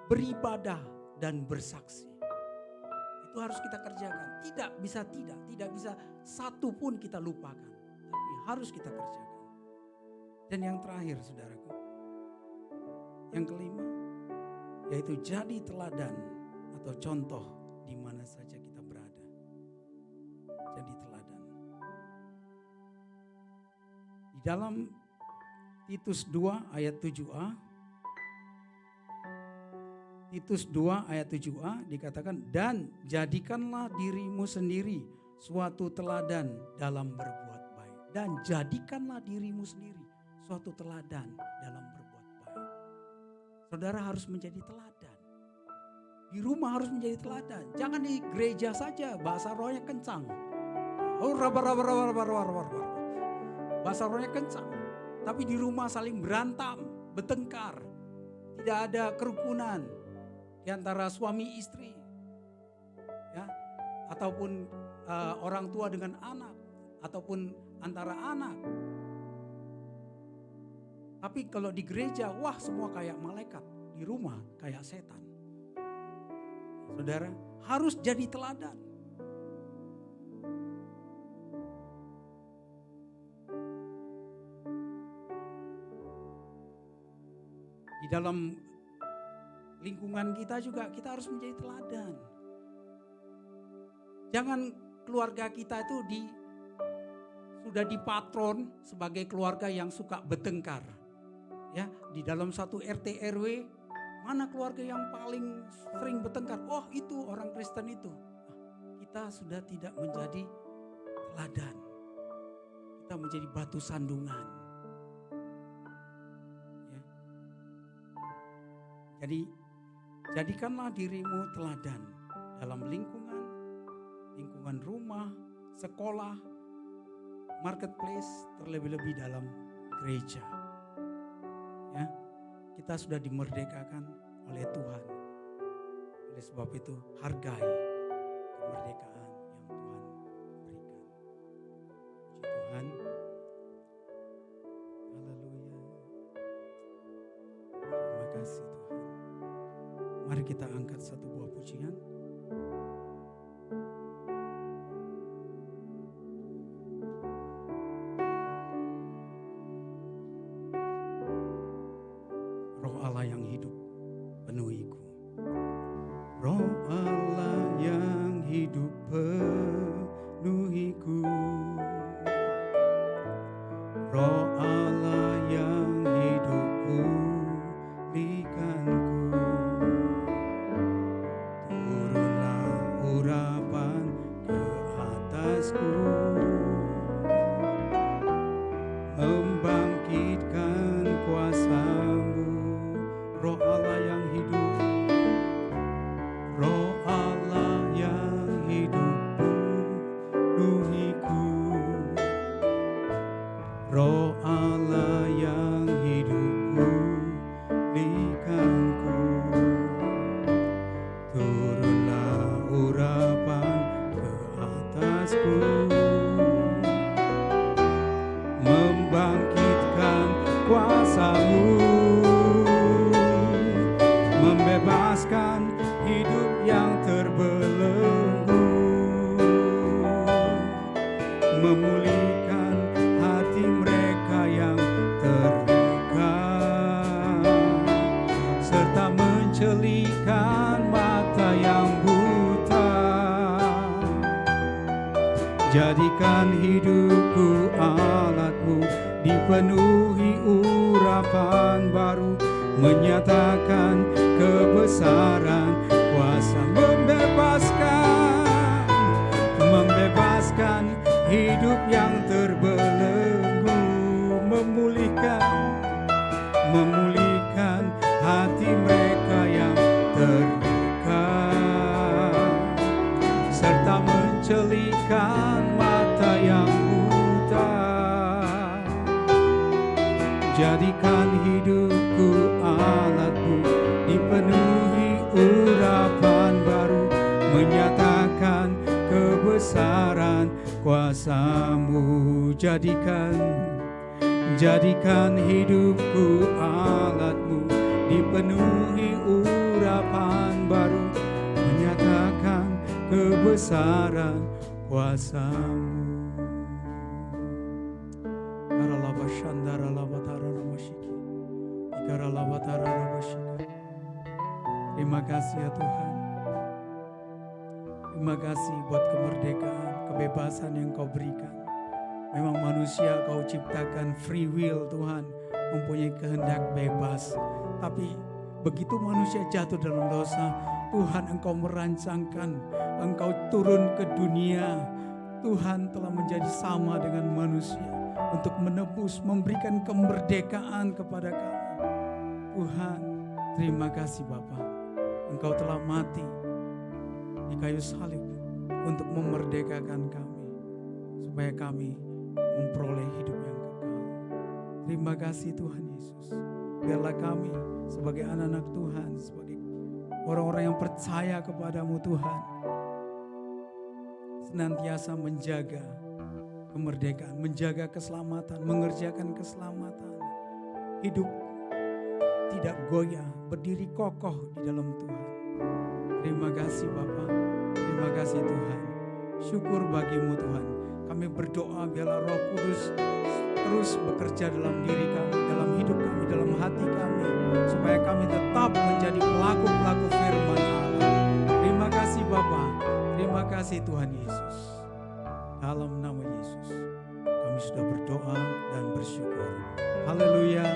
beribadah, dan bersaksi. Itu harus kita kerjakan. Tidak bisa satu pun kita lupakan. Tapi harus kita kerjakan. Dan yang terakhir saudaraku, yang kelima, yaitu jadi teladan atau contoh di mana saja kita berada. Jadi teladan. Di dalam Titus 2 ayat 7a, Titus 2 ayat 7a dikatakan, dan jadikanlah dirimu sendiri suatu teladan dalam berbuat baik. Dan jadikanlah dirimu sendiri suatu teladan dalam berbuat baik. Saudara harus menjadi teladan. Di rumah harus menjadi teladan. Jangan di gereja saja bahasa rohnya kencang. Oh, bahasa rohnya kencang. Tapi di rumah saling berantem, bertengkar. Tidak ada kerukunan di antara suami istri. Ya, ataupun orang tua dengan anak, ataupun antara anak. Tapi kalau di gereja, wah semua kayak malaikat. Di rumah kayak setan. Saudara harus jadi teladan. Di dalam lingkungan kita juga kita harus menjadi teladan. Jangan keluarga kita itu sudah dipatron sebagai keluarga yang suka bertengkar. Ya, di dalam satu RT RW, mana keluarga yang paling sering bertengkar? Oh, itu orang Kristen itu. Kita sudah tidak menjadi teladan. Kita menjadi batu sandungan. Ya. Jadi jadikanlah dirimu teladan dalam lingkungan rumah, sekolah, marketplace, terlebih-lebih dalam gereja. Ya, kita sudah dimerdekakan oleh Tuhan. Oleh sebab itu hargai kemerdekaan yang Tuhan berikan. Puji Tuhan. Haleluya. Terima kasih Tuhan. Mari kita angkat satu buah pujian. Roh Allah yang hidup penuhiku. Roh Allah yang hidup penuhiku. Roh Allah yang hidup pulihkanku. Turunlah urapan ke atasku, membangkitkan kuasa-Mu. Roh Allah yang hidup, Roh Allah yang hidup penuhiku. Roh Allah yang hidup pulihkanku. Turunlah urapan ke atasku, membangkitkan kuasa-Mu, membebaskan hidup yang terbelenggu, memulihkan hati mereka yang terluka, serta mencelikan mata yang buta. Jadikan hidupku alat-Mu, dipenuhi urapan baru, menyatakan kebesaran kuasa membebaskan hidup yang terbelenggu, memulihkan hati mereka yang terluka, serta mencelikan mata yang buta. Jadikan hidupku alatmu, dipenuhi urapan baru, menyatakan kebesaran kuasa-Mu. Jadikan hidupku alatmu, dipenuhi urapan baru, menyatakan kebesaran kuasa-Mu. Terima kasih ya Tuhan. Terima kasih buat kemerdekaan, kebebasan yang Kau berikan. Memang manusia Kau ciptakan free will Tuhan, mempunyai kehendak bebas. Tapi begitu manusia jatuh dalam dosa, Tuhan Engkau merancangkan, Engkau turun ke dunia. Tuhan telah menjadi sama dengan manusia untuk menebus, memberikan kemerdekaan kepada kami. Tuhan, terima kasih Bapa. Engkau telah mati di kayu salib untuk memerdekakan kami, supaya kami memperoleh hidup yang kekal. Terima kasih Tuhan Yesus. Biarlah kami sebagai anak-anak Tuhan, sebagai orang-orang yang percaya kepadamu Tuhan, senantiasa menjaga kemerdekaan, menjaga keselamatan, mengerjakan keselamatan. Hidup tidak goyah, berdiri kokoh di dalam Tuhan. Terima kasih Bapa, terima kasih Tuhan. Syukur bagimu Tuhan. Kami berdoa biarlah Roh Kudus terus bekerja dalam diri kami, dalam hidup kami, dalam hati kami, supaya kami tetap menjadi pelaku-pelaku firman Allah. Terima kasih Bapa, terima kasih Tuhan Yesus. Dalam nama Yesus kami sudah berdoa dan bersyukur. Haleluya.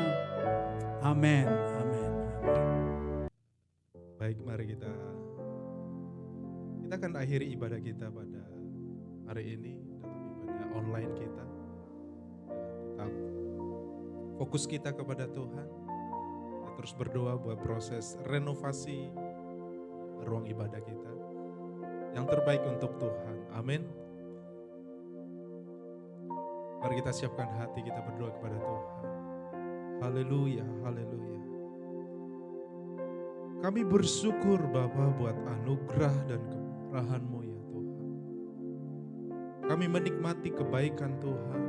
Amin. Amin. Baik, mari kita akan akhiri ibadah kita pada hari ini dalam ibadah online kita. Tetap fokus kita kepada Tuhan. Kita terus berdoa buat proses renovasi ruang ibadah kita yang terbaik untuk Tuhan. Amin. Mari kita siapkan hati, kita berdoa kepada Tuhan. Haleluya, haleluya. Kami bersyukur Bapa buat anugerah dan kemurahan-Mu ya Tuhan. Kami menikmati kebaikan Tuhan,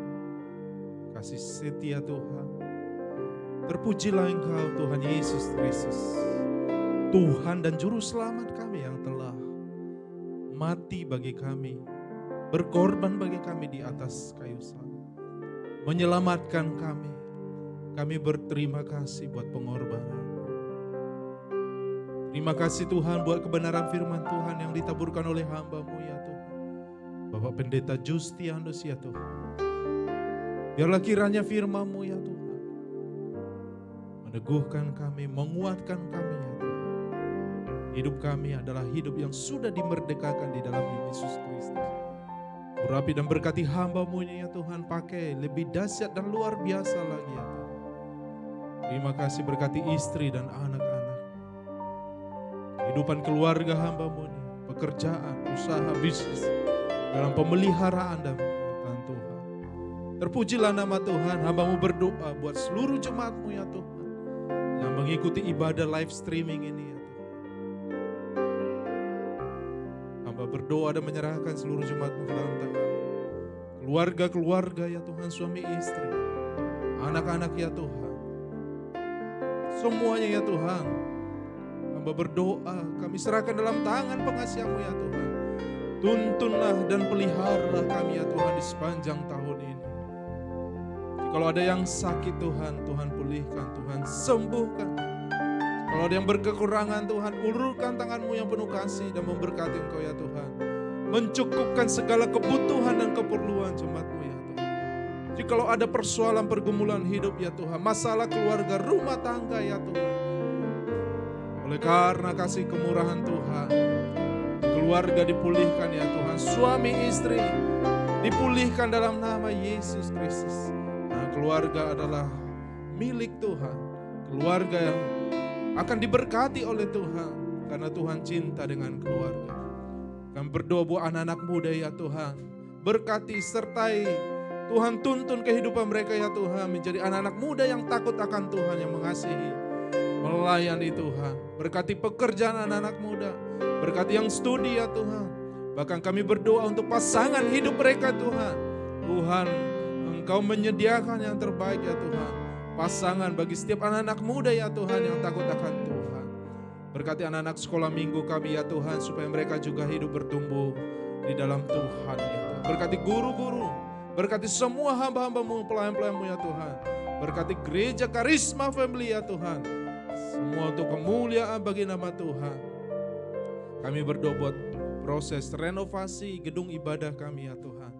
kasih setia Tuhan. Terpujilah Engkau Tuhan Yesus Kristus, Tuhan dan Juru Selamat kami yang telah mati bagi kami, berkorban bagi kami di atas kayu salib, menyelamatkan kami. Kami berterima kasih buat pengorbanan. Terima kasih Tuhan buat kebenaran firman Tuhan yang ditaburkan oleh hamba-Mu ya Tuhan. Bapak Pendeta Justianus ya Tuhan. Biarlah kiranya firman-Mu ya Tuhan meneguhkan kami, menguatkan kami ya Tuhan. Hidup kami adalah hidup yang sudah dimerdekakan di dalam Yesus Kristus. Urapi dan berkati hamba-Mu ya Tuhan, pakai lebih dahsyat dan luar biasa lagi ya Tuhan. Terima kasih berkati istri dan anak-anak. Kehidupan keluarga hamba-Mu ini, pekerjaan, usaha, bisnis, dalam pemeliharaan dan penyertaan Tuhan. Terpujilah nama Tuhan, hamba-Mu berdoa buat seluruh jemaat-Mu ya Tuhan, yang mengikuti ibadah live streaming ini ya Tuhan. Hamba berdoa dan menyerahkan seluruh jemaat-Mu ke dalam tangan. Keluarga-keluarga ya Tuhan, suami istri, anak-anak ya Tuhan. Semuanya ya Tuhan, hamba berdoa, kami serahkan dalam tangan pengasihan-Mu ya Tuhan. Tuntunlah dan peliharalah kami ya Tuhan di sepanjang tahun ini. Kalau ada yang sakit Tuhan, Tuhan pulihkan, Tuhan sembuhkan. Kalau ada yang berkekurangan Tuhan, ulurkan tangan-Mu yang penuh kasih dan memberkati Engkau ya Tuhan. Mencukupkan segala kebutuhan dan keperluan jemaat-Mu ya Tuhan. Jikalau ada persoalan pergumulan hidup ya Tuhan, masalah keluarga, rumah tangga ya Tuhan. Oleh karena kasih kemurahan Tuhan, keluarga dipulihkan ya Tuhan, suami istri dipulihkan dalam nama Yesus Kristus. Nah, keluarga adalah milik Tuhan, keluarga yang akan diberkati oleh Tuhan, karena Tuhan cinta dengan keluarga. Kami berdoa buat anak-anak muda ya Tuhan, berkati sertai Tuhan, tuntun kehidupan mereka ya Tuhan, menjadi anak-anak muda yang takut akan Tuhan, yang mengasihi, melayani Tuhan. Berkati pekerjaan anak-anak muda, berkati yang studi ya Tuhan. Bahkan kami berdoa untuk pasangan hidup mereka Tuhan. Tuhan, Engkau menyediakan yang terbaik ya Tuhan, pasangan bagi setiap anak-anak muda ya Tuhan yang takut akan Tuhan. Berkati anak-anak sekolah minggu kami ya Tuhan, supaya mereka juga hidup bertumbuh di dalam Tuhan ya Tuhan. Berkati guru-guru, berkati semua hamba-hambamu, pelayan-pelayanmu ya Tuhan. Berkati gereja Karisma Family ya Tuhan. Semua untuk kemuliaan bagi nama Tuhan. Kami berdoa buat proses renovasi gedung ibadah kami ya Tuhan.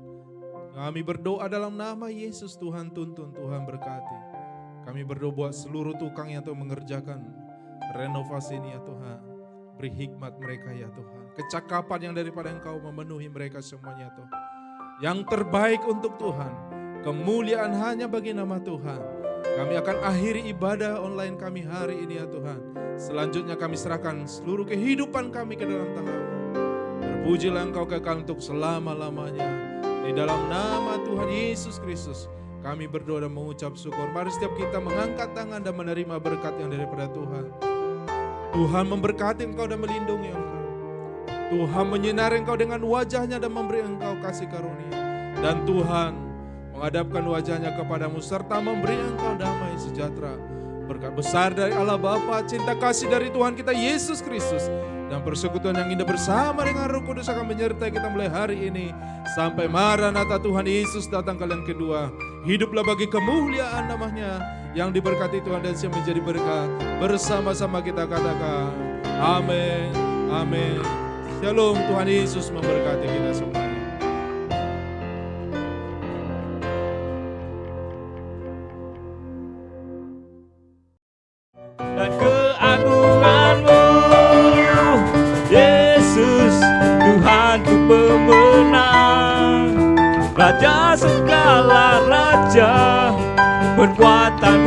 Kami berdoa dalam nama Yesus, Tuhan tuntun, Tuhan berkati. Kami berdoa buat seluruh tukang yang Tuhan mengerjakan renovasi ini ya Tuhan. Beri hikmat mereka ya Tuhan. Kecakapan yang daripada Engkau memenuhi mereka semuanya Tuhan. Yang terbaik untuk Tuhan. Kemuliaan hanya bagi nama Tuhan. Kami akan akhiri ibadah online kami hari ini ya Tuhan. Selanjutnya kami serahkan seluruh kehidupan kami ke dalam tangan-Mu. Terpujilah Engkau kekal untuk selama-lamanya. Di dalam nama Tuhan Yesus Kristus kami berdoa dan mengucap syukur. Mari setiap kita mengangkat tangan dan menerima berkat yang daripada Tuhan. Tuhan memberkati engkau dan melindungi engkau. Tuhan menyinari engkau dengan wajahnya dan memberi engkau kasih karunia. Dan Tuhan menghadapkan wajahnya kepadamu serta memberi engkau damai sejahtera. Berkat besar dari Allah Bapa, cinta kasih dari Tuhan kita Yesus Kristus, dan persekutuan yang indah bersama dengan Roh Kudus akan menyertai kita mulai hari ini sampai Maranatha Tuhan Yesus datang kalian kedua. Hiduplah bagi kemuliaan namanya, yang diberkati Tuhan dan siap menjadi berkat. Bersama-sama kita katakan amin, amin. Shalom, Tuhan Yesus memberkati kita semuanya. Dan keagungan-Mu, Yesus, Tuhanku pemenang, Raja segala raja, berkuatan